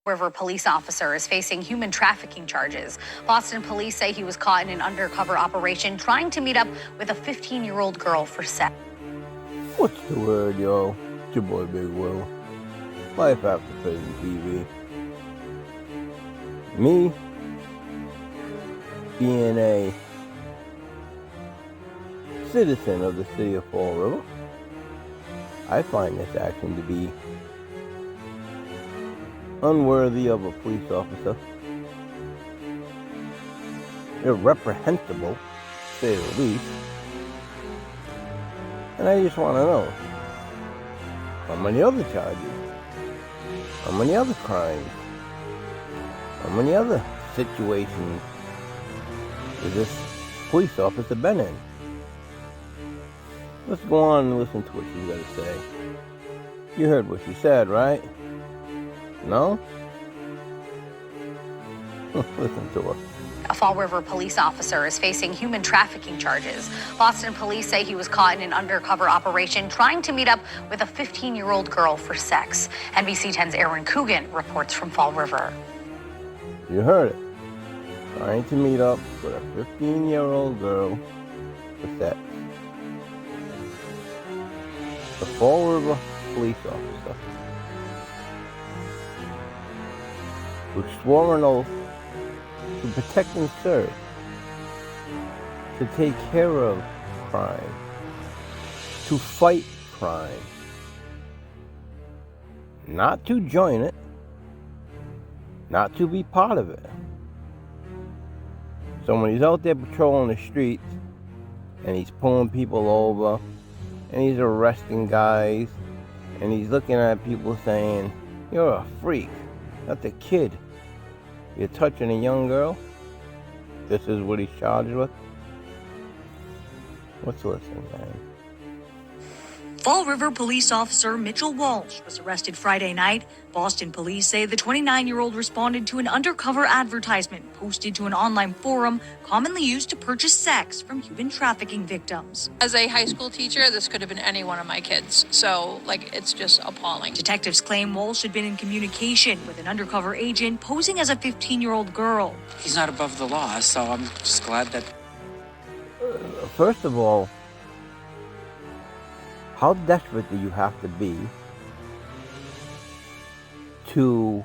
River police officer is facing human trafficking charges. Boston police say he was caught in an undercover operation trying to meet up with a 15-year-old girl for sex. What's the word, yo? It's your boy Big Will. Life after prison TV. Me being a citizen of the city of Fall River, I find this action to be unworthy of a police officer, irreprehensible, to say the least. And I just want to know, how many other charges, how many other crimes, how many other situations has this police officer been in? Let's go on and listen to what she's got to say. You heard what she said, right? No? Listen to her. A Fall River police officer is facing human trafficking charges. Boston police say he was caught in an undercover operation trying to meet up with a 15-year-old girl for sex. NBC 10's Aaron Coogan reports from Fall River. You heard it. Trying to meet up with a 15-year-old girl for sex. The Fall River police officer, who swore an oath to protect and serve, to take care of crime, to fight crime, not to join it, not to be part of it. So when he's out there patrolling the streets and he's pulling people over and he's arresting guys and he's looking at people saying, "You're a freak, that's a kid. You're touching a young girl." This is what he's charged with. Let's listen, man. Fall River police officer Mitchell Walsh was arrested Friday night. Boston police say the 29-year-old responded to an undercover advertisement posted to an online forum commonly used to purchase sex from human trafficking victims. As a high school teacher, this could have been any one of my kids. So, it's just appalling. Detectives claim Walsh had been in communication with an undercover agent posing as a 15-year-old girl. He's not above the law, so I'm just glad that... First of all, how desperate do you have to be to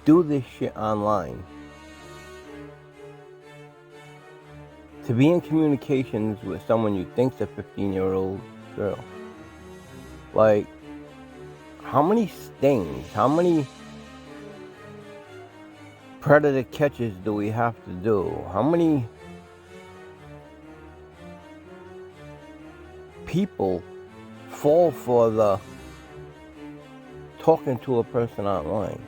do this shit online? To be in communications with someone you think's a 15-year-old girl. Like, how many stings, how many predator catches do we have to do? How many people fall for the talking to a person online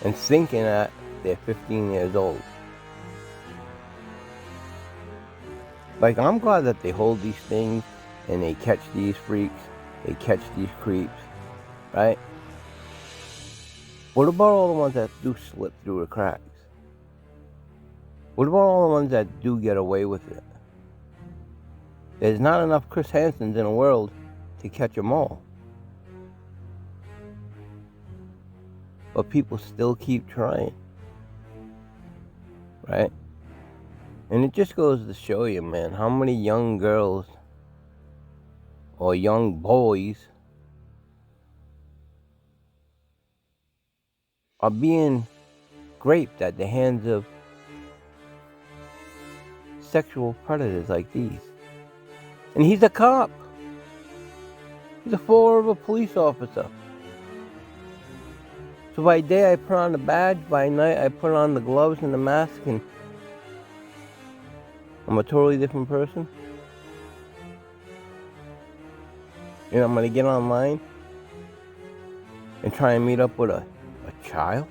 and thinking that they're 15 years old? Like, I'm glad that they hold these things and they catch these freaks, they catch these creeps, right? What about all the ones that do slip through the cracks? What about all the ones that do get away with it? There's not enough Chris Hansons in the world to catch them all. But people still keep trying. Right? And it just goes to show you, man, how many young girls or young boys are being raped at the hands of sexual predators like these. And he's a cop. He's a Fall River police officer. So by day I put on the badge, by night I put on the gloves and the mask, and I'm a totally different person. And I'm gonna get online and try and meet up with a child?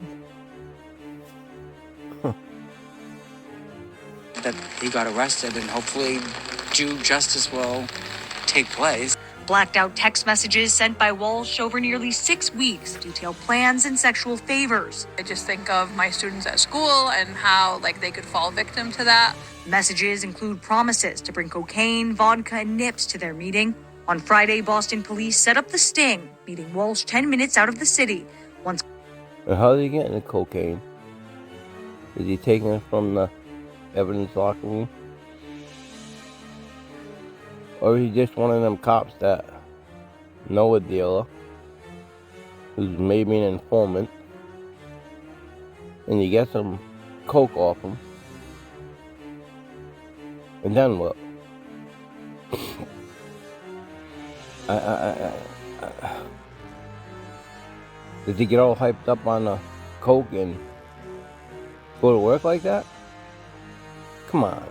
that he got arrested, and hopefully due justice will take place. Blacked out text messages sent by Walsh over nearly 6 weeks detail plans and sexual favors. I just think of my students at school and how they could fall victim to that. Messages include promises to bring cocaine, vodka, and nips to their meeting. On Friday, Boston police set up the sting, meeting Walsh 10 minutes out of the city. Once And how is he getting the cocaine? Is he taking it from the evidence locker room? Or is he just one of them cops that know a dealer who's maybe an informant, and you get some coke off him, and then what? Does he get all hyped up on the coke and go to work like that? Come on.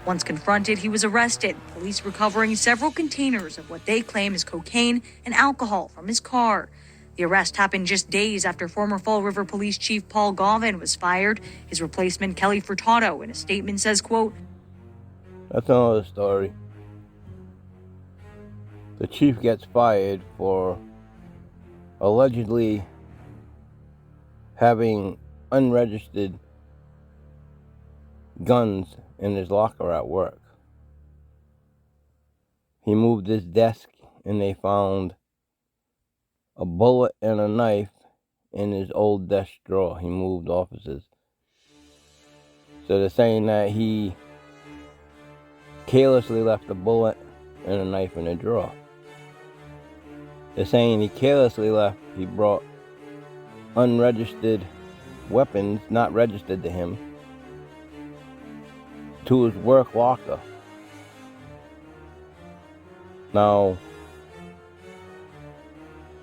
Once confronted, he was arrested, police recovering several containers of what they claim is cocaine and alcohol from his car. The arrest happened just days after former Fall River Police Chief Paul Gauvin was fired. His replacement, Kelly Furtado, in a statement says, quote, That's another story. The chief gets fired for allegedly having unregistered guns in his locker at work. He moved his desk and they found a bullet and a knife in his old desk drawer. He moved offices. So they're saying that he carelessly left a bullet and a knife in a drawer. They're saying he brought unregistered weapons, not registered to him, to his work locker. Now,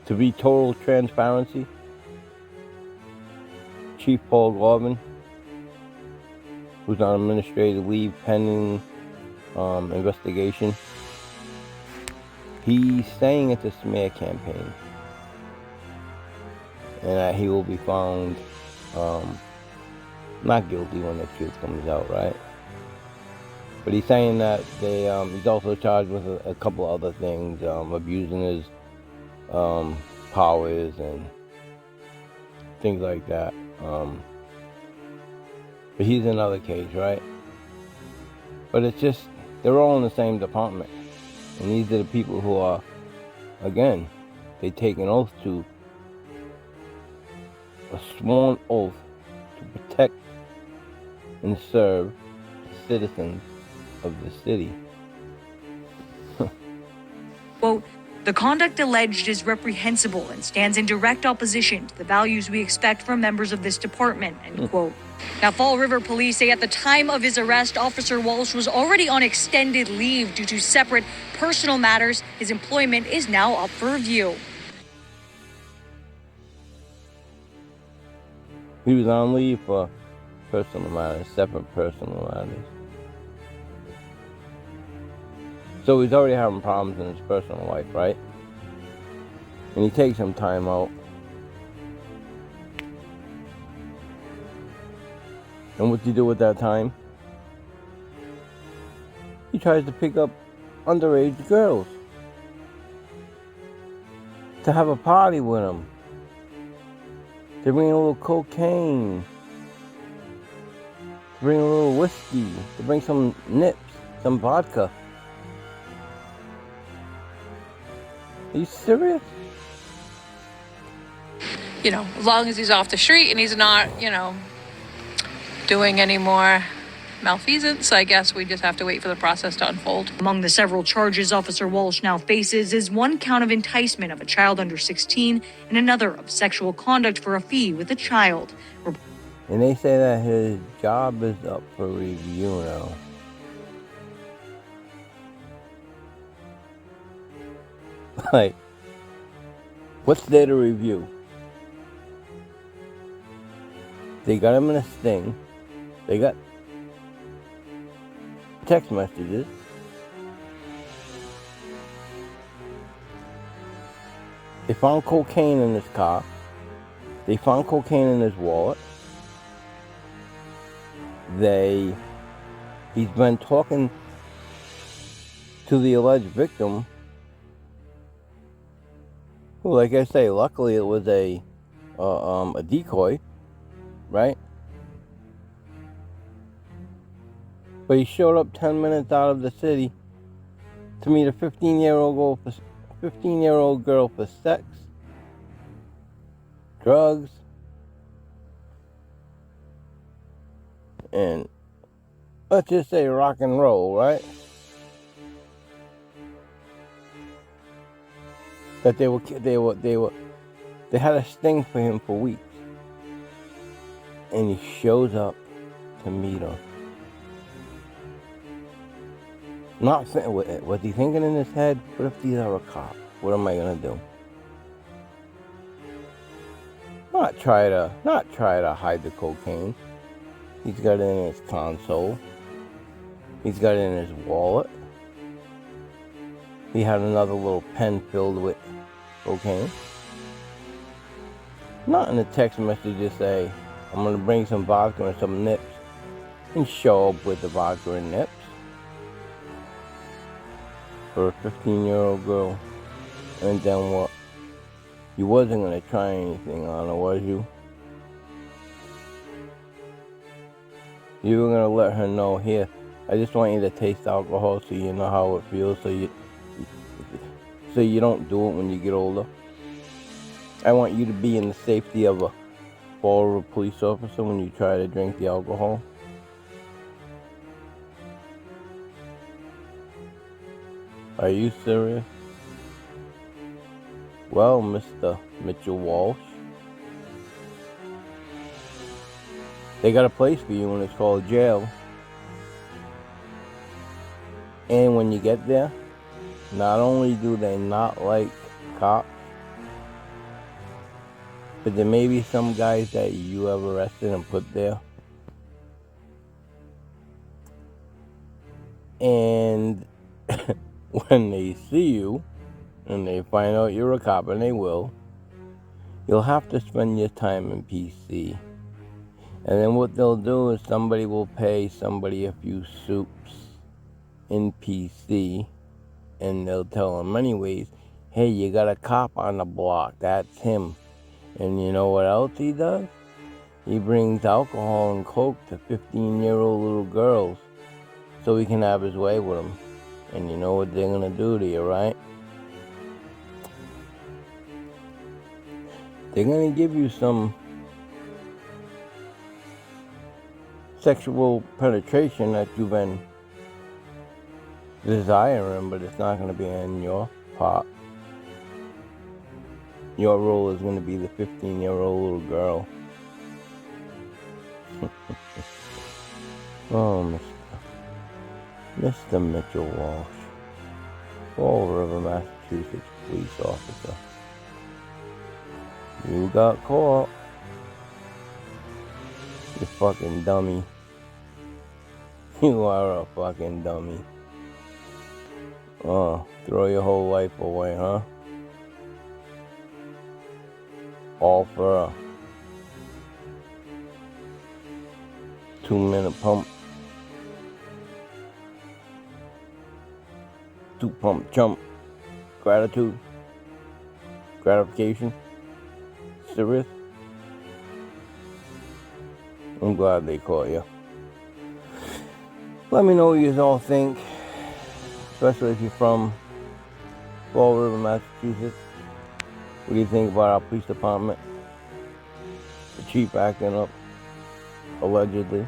to be total transparency, Chief Paul Gauvin, who's on administrative leave pending investigation, he's saying it's a smear campaign, and that he will be found not guilty when the truth comes out, right? But he's saying that he's also charged with a couple other things, abusing his powers and things like that. But he's another case, right? But it's just, they're all in the same department. And these are the people who are, again, they take an oath a sworn oath to protect and serve the citizens of the city. quote, the conduct alleged is reprehensible and stands in direct opposition to the values we expect from members of this department, end quote. Now, Fall River police say at the time of his arrest, Officer Walsh was already on extended leave due to separate personal matters. His employment is now up for review. He was on leave for personal matters, separate personal matters. So he's already having problems in his personal life, right? And he takes some time out. And what's he do with that time? He tries to pick up underage girls to have a party with them. To bring a little cocaine. To bring a little whiskey. To bring some nips, some vodka. Are you serious? You know, as long as he's off the street and he's not, doing any more malfeasance, I guess we just have to wait for the process to unfold. Among the several charges Officer Walsh now faces is one count of enticement of a child under 16 and another of sexual conduct for a fee with a child. And they say that his job is up for review now. Like, what's there to review? They got him in a sting. They got text messages. They found cocaine in his car. They found cocaine in his wallet. He's been talking to the alleged victim, who, like I say, luckily it was a decoy, right? But he showed up 10 minutes out of the city to meet a 15-year-old girl for sex, drugs, and let's just say rock and roll, right? That they had a sting for him for weeks, and he shows up to meet her. Not was he thinking in his head, what if these are a cop? What am I gonna do? Not try to hide the cocaine. He's got it in his console. He's got it in his wallet. He had another little pen filled with cocaine. Not in a text message to say, I'm gonna bring some vodka and some nips, and show up with the vodka and nips. For a 15-year-old girl. And then what? You wasn't gonna try anything on her, was you? You were gonna let her know, here, I just want you to taste alcohol so you know how it feels, so you don't do it when you get older. I want you to be in the safety of a Fall River police officer when you try to drink the alcohol. Are you serious? Well, Mr. Mitchell Walsh, they got a place for you and it's called jail. And when you get there, not only do they not like cops, but there may be some guys that you have arrested and put there. And when they see you, and they find out you're a cop, and they will, you'll have to spend your time in PC. And then what they'll do is somebody will pay somebody a few soups in PC, and they'll tell them anyways, hey, you got a cop on the block, that's him. And you know what else he does? He brings alcohol and coke to 15-year-old little girls so he can have his way with them. And you know what they're gonna do to you, right? They're gonna give you some sexual penetration that you've been desiring, but it's not gonna be in your part. Your role is gonna be the 15-year-old little girl. Oh, Mr. Mitchell Walsh, Fall River, Massachusetts police officer. You got caught. You fucking dummy. You are a fucking dummy. Oh, throw your whole life away, huh? All for a 2-minute pump. 2-pump chump. Gratification. Serious? I'm glad they caught you. Let me know what you all think, especially if you're from Fall River, Massachusetts. What do you think about our police department? The chief acting up, allegedly.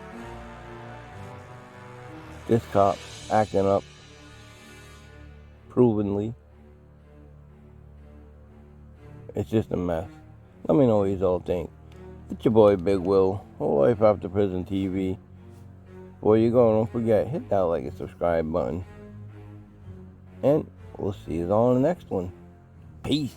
This cop acting up, provenly. It's just a mess. Let me know what you all think. It's your boy Big Will, Whole Life After Prison TV. Before you go, don't forget, hit that like and subscribe button. And we'll see you all in the next one. Peace.